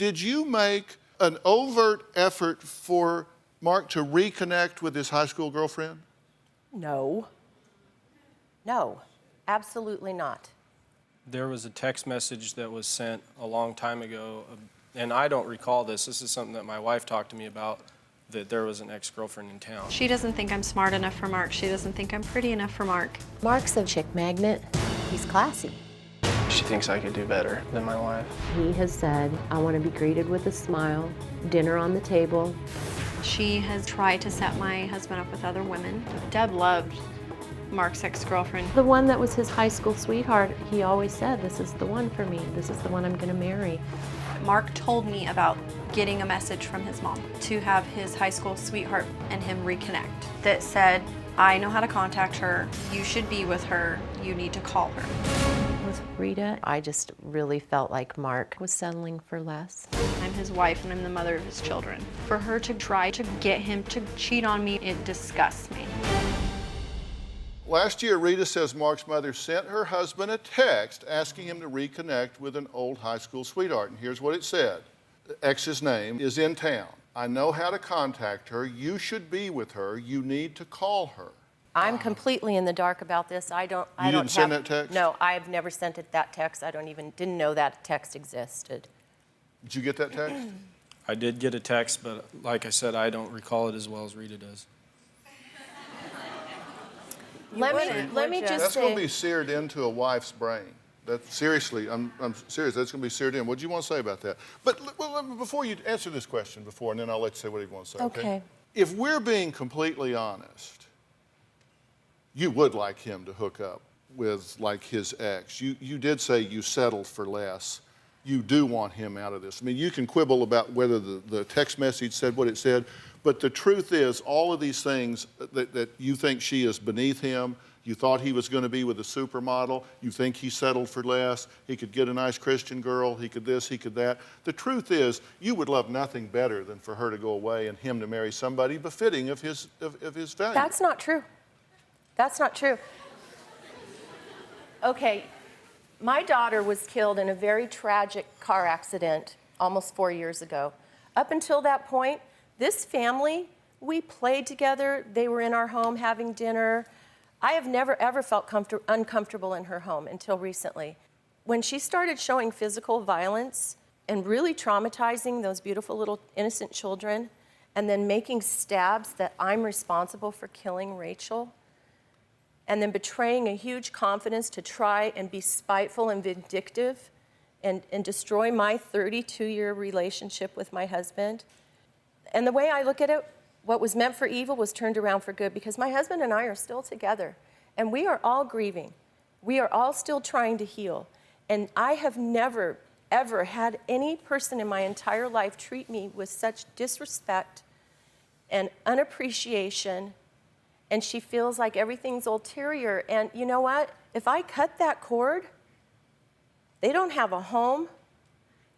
did you make an overt effort for Mark to reconnect with his high school girlfriend? No. No, absolutely not. There was a text message that was sent a long time ago, and I don't recall this. This is something that my wife talked to me about, that there was an ex-girlfriend in town. She doesn't think I'm smart enough for Mark. She doesn't think I'm pretty enough for Mark. Mark's a chick magnet. He's classy. She thinks I could do better than my wife. He has said, I want to be greeted with a smile, dinner on the table. She has tried to set my husband up with other women. Deb loved Mark's ex-girlfriend. The one that was his high school sweetheart, he always said, this is the one for me. This is the one I'm going to marry. Mark told me about getting a message from his mom to have his high school sweetheart and him reconnect that said, I know how to contact her. You should be with her. You need to call her. With Rheta, I just really felt like Mark was settling for less. I'm his wife and I'm the mother of his children. For her to try to get him to cheat on me, it disgusts me. Last year, Rheta says Mark's mother sent her husband a text asking him to reconnect with an old high school sweetheart. And here's what it said. The ex's name is in town. I know how to contact her. You should be with her. You need to call her. I'm completely in the dark about this. I don't send that text? No, I've never sent it that text. I didn't know that text existed. Did you get that text? I did get a text, but like I said, I don't recall it as well as Rheta does. Let me just That's say, going to be seared into a wife's brain. Seriously, I'm serious. That's going to be seared in. What do you want to say about that? But before you answer this question and then I'll let you say what you want to say. Okay. If we're being completely honest, you would like him to hook up with like his ex. You did say you settled for less. You do want him out of this. I mean, you can quibble about whether the text message said what it said, but the truth is all of these things that you think she is beneath him, you thought he was going to be with a supermodel, you think he settled for less, he could get a nice Christian girl, he could this, he could that. The truth is you would love nothing better than for her to go away and him to marry somebody befitting of his value. that's not true. That's not true. Okay, my daughter was killed in a very tragic car accident almost 4 years ago. Up until that point, this family, we played together. They were in our home having dinner. I have never, ever felt uncomfortable in her home until recently. When she started showing physical violence and really traumatizing those beautiful little innocent children, and then making stabs that I'm responsible for killing Rachel, and then betraying a huge confidence to try and be spiteful and vindictive and destroy my 32-year relationship with my husband. And the way I look at it, what was meant for evil was turned around for good, because my husband and I are still together, and we are all grieving. We are all still trying to heal. And I have never, ever had any person in my entire life treat me with such disrespect and unappreciation, and she feels like everything's ulterior. And you know what? If I cut that cord, they don't have a home.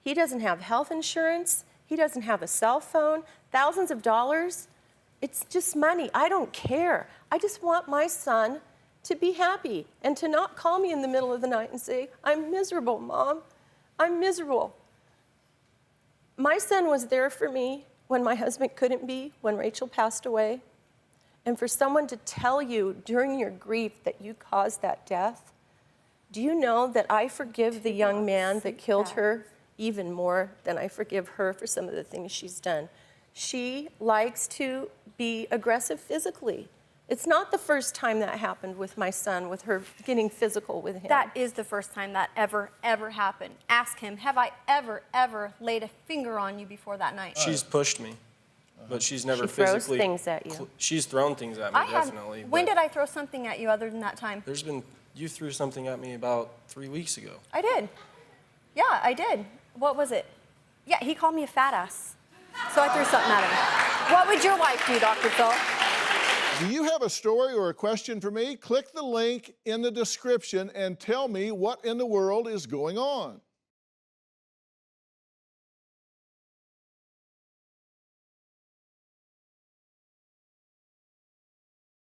He doesn't have health insurance. He doesn't have a cell phone. Thousands of dollars. It's just money. I don't care. I just want my son to be happy and to not call me in the middle of the night and say, I'm miserable, Mom. I'm miserable. My son was there for me when my husband couldn't be, when Rachel passed away. And for someone to tell you during your grief that you caused that death, do you know that I forgive the young man that killed her even more than I forgive her for some of the things she's done? She likes to be aggressive physically. It's not the first time that happened with my son, with her getting physical with him. That is the first time that ever happened. Ask him, have I ever laid a finger on you before that night? She's pushed me, but she's never She throws physically... things at you. She's thrown things at me, definitely. When did I throw something at you other than that time? You threw something at me about 3 weeks ago. I did. Yeah, I did. What was it? Yeah, he called me a fat ass. So I threw something at him. What would your wife do, Dr. Phil? Do you have a story or a question for me? Click the link in the description and tell me what in the world is going on.